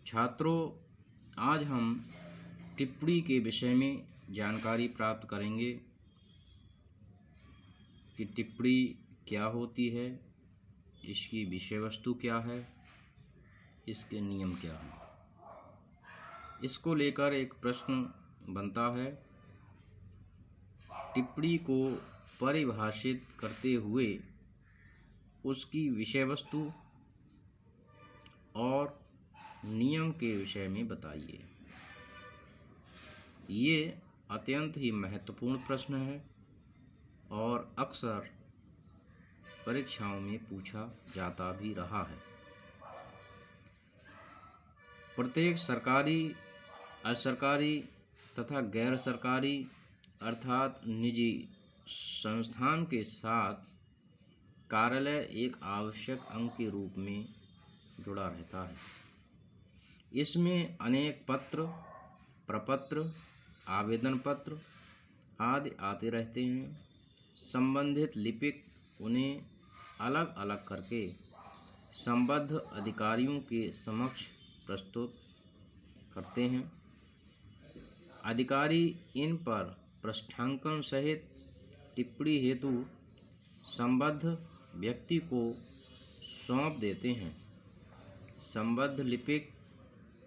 छात्रों, आज हम टिप्पणी के विषय में जानकारी प्राप्त करेंगे कि टिप्पणी क्या होती है, इसकी विषय वस्तु क्या है, इसके नियम क्या हैं। इसको लेकर एक प्रश्न बनता है। टिप्पणी को परिभाषित करते हुए उसकी विषय वस्तु और नियम के विषय में बताइए। ये अत्यंत ही महत्वपूर्ण प्रश्न है और अक्सर परीक्षाओं में पूछा जाता भी रहा है। प्रत्येक सरकारी, असरकारी तथा गैर सरकारी अर्थात निजी संस्थान के साथ कार्यालय एक आवश्यक अंग के रूप में जुड़ा रहता है। इसमें अनेक पत्र, प्रपत्र, आवेदन पत्र आदि आते रहते हैं। संबंधित लिपिक उन्हें अलग अलग करके संबद्ध अधिकारियों के समक्ष प्रस्तुत करते हैं। अधिकारी इन पर पृष्ठांकन सहित टिप्पणी हेतु संबद्ध व्यक्ति को सौंप देते हैं। संबद्ध लिपिक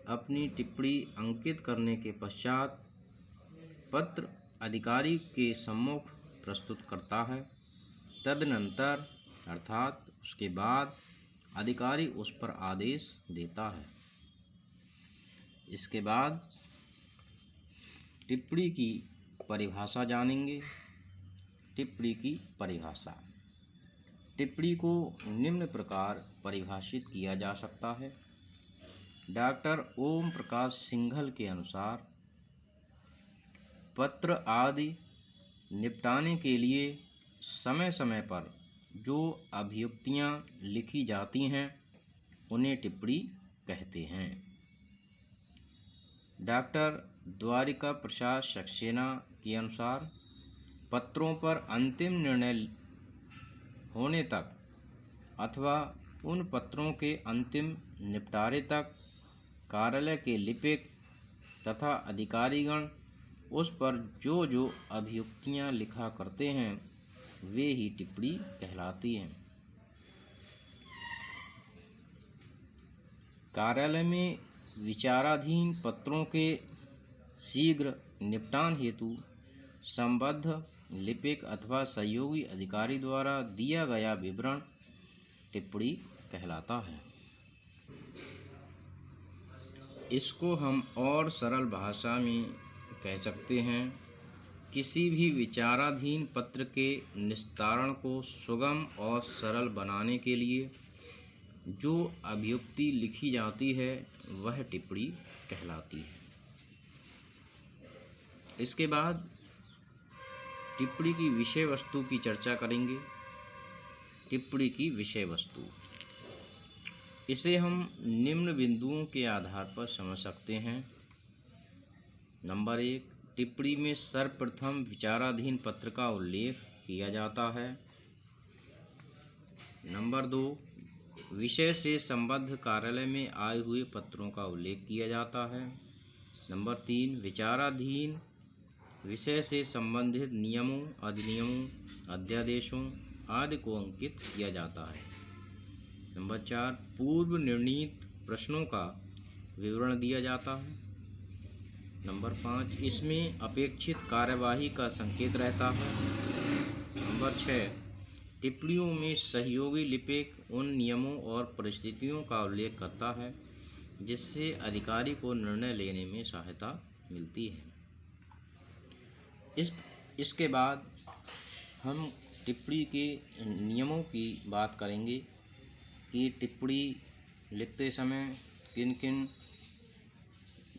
अपनी टिप्पणी अंकित करने के पश्चात पत्र अधिकारी के सम्मुख प्रस्तुत करता है। तदनंतर अर्थात उसके बाद अधिकारी उस पर आदेश देता है। इसके बाद टिप्पणी की परिभाषा जानेंगे। टिप्पणी की परिभाषा। टिप्पणी को निम्न प्रकार परिभाषित किया जा सकता है। डॉक्टर ओम प्रकाश सिंघल के अनुसार पत्र आदि निपटाने के लिए समय समय पर जो अभियुक्तियां लिखी जाती हैं उन्हें टिप्पणी कहते हैं। डॉक्टर द्वारिका प्रसाद सक्सेना के अनुसार पत्रों पर अंतिम निर्णय होने तक अथवा उन पत्रों के अंतिम निपटारे तक कार्यालय के लिपिक तथा अधिकारीगण उस पर जो जो अभियुक्तियां लिखा करते हैं वे ही टिप्पणी कहलाती हैं। कार्यालय में विचाराधीन पत्रों के शीघ्र निपटान हेतु संबद्ध लिपिक अथवा सहयोगी अधिकारी द्वारा दिया गया विवरण टिप्पणी कहलाता है। इसको हम और सरल भाषा में कह सकते हैं, किसी भी विचाराधीन पत्र के निस्तारण को सुगम और सरल बनाने के लिए जो अभियुक्ति लिखी जाती है वह टिप्पणी कहलाती है। इसके बाद टिप्पणी की विषय वस्तु की चर्चा करेंगे। टिप्पणी की विषय वस्तु, इसे हम निम्न बिंदुओं के आधार पर समझ सकते हैं। नंबर 1, टिप्पणी में सर्वप्रथम विचाराधीन पत्र का उल्लेख किया जाता है। नंबर 2, विषय से संबद्ध कार्यालय में आए हुए पत्रों का उल्लेख किया जाता है। नंबर 3, विचाराधीन विषय से संबंधित नियमों, अधिनियमों, अध्यादेशों आदि को अंकित किया जाता है। नंबर 4, पूर्व निर्णीत प्रश्नों का विवरण दिया जाता है। नंबर 5, इसमें अपेक्षित कार्यवाही का संकेत रहता है। नंबर 6, टिप्पणियों में सहयोगी लिपिक उन नियमों और परिस्थितियों का उल्लेख करता है जिससे अधिकारी को निर्णय लेने में सहायता मिलती है। इसके बाद हम टिप्पणी के नियमों की बात करेंगे कि टिप्पणी लिखते समय किन किन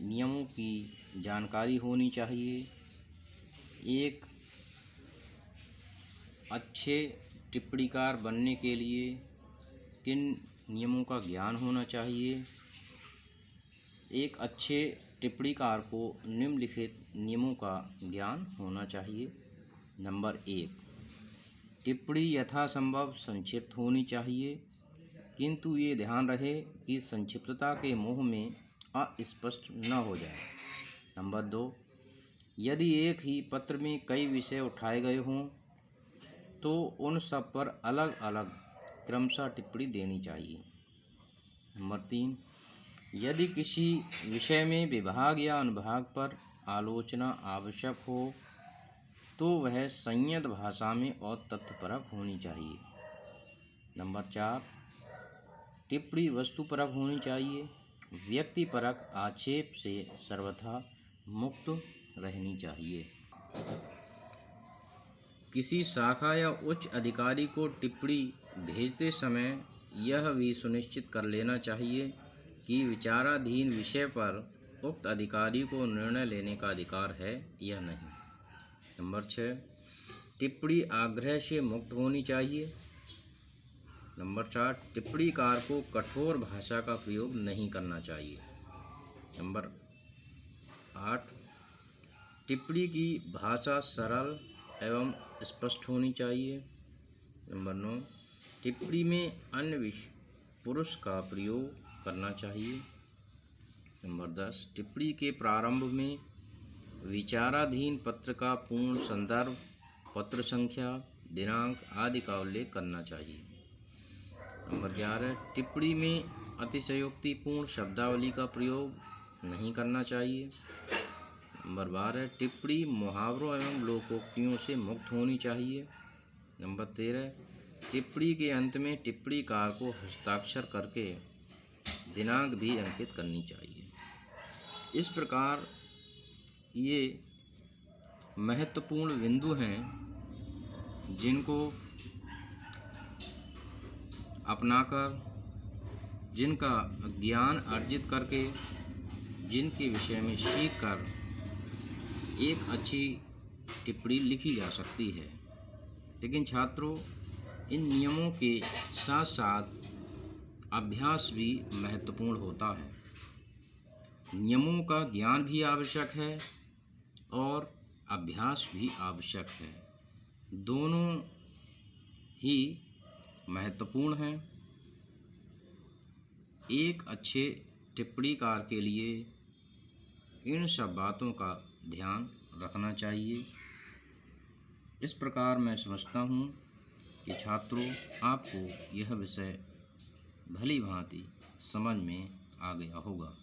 नियमों की जानकारी होनी चाहिए। एक अच्छे टिप्पणीकार बनने के लिए किन नियमों का ज्ञान होना चाहिए। एक अच्छे टिप्पणीकार को निम्नलिखित नियमों का ज्ञान होना चाहिए। नंबर 1, टिप्पणी यथासंभव संक्षिप्त होनी चाहिए, किंतु ये ध्यान रहे कि संक्षिप्तता के मोह में अस्पष्ट न हो जाए। नंबर 2, यदि एक ही पत्र में कई विषय उठाए गए हों तो उन सब पर अलग अलग क्रमशः टिप्पणी देनी चाहिए। नंबर 3, यदि किसी विषय में विभाग या अनुभाग पर आलोचना आवश्यक हो तो वह संयत भाषा में और तथ्यपरक होनी चाहिए। नंबर 4, टिप्पणी वस्तुपरक होनी चाहिए, व्यक्तिपरक आक्षेप से सर्वथा मुक्त रहनी चाहिए। किसी शाखा या उच्च अधिकारी को टिप्पणी भेजते समय यह भी सुनिश्चित कर लेना चाहिए कि विचाराधीन विषय पर उक्त अधिकारी को निर्णय लेने का अधिकार है या नहीं। नंबर 6, टिप्पणी आग्रह से मुक्त होनी चाहिए। नंबर 4, टिप्पणीकार को कठोर भाषा का प्रयोग नहीं करना चाहिए। नंबर 8, टिप्पणी की भाषा सरल एवं स्पष्ट होनी चाहिए। नंबर 9, टिप्पणी में अन्य पुरुष का प्रयोग करना चाहिए। नंबर 10, टिप्पणी के प्रारंभ में विचाराधीन पत्र का पूर्ण संदर्भ, पत्र संख्या, दिनांक आदि का उल्लेख करना चाहिए। नंबर 11, टिप्पणी में अतिशयोक्तिपूर्ण शब्दावली का प्रयोग नहीं करना चाहिए। नंबर 12, टिप्पणी मुहावरों एवं लोकोक्तियों से मुक्त होनी चाहिए। नंबर 13, टिप्पणी के अंत में टिप्पणीकार को हस्ताक्षर करके दिनांक भी अंकित करनी चाहिए। इस प्रकार ये महत्वपूर्ण बिंदु हैं जिनको अपनाकर, जिनका ज्ञान अर्जित करके, जिनके विषय में सीख कर एक अच्छी टिप्पणी लिखी जा सकती है। लेकिन छात्रों, इन नियमों के साथ साथ अभ्यास भी महत्वपूर्ण होता है। नियमों का ज्ञान भी आवश्यक है और अभ्यास भी आवश्यक है। दोनों ही महत्वपूर्ण हैं। एक अच्छे टिप्पणीकार के लिए इन सब बातों का ध्यान रखना चाहिए। इस प्रकार मैं समझता हूँ कि छात्रों, आपको यह विषय भली भांति समझ में आ गया होगा।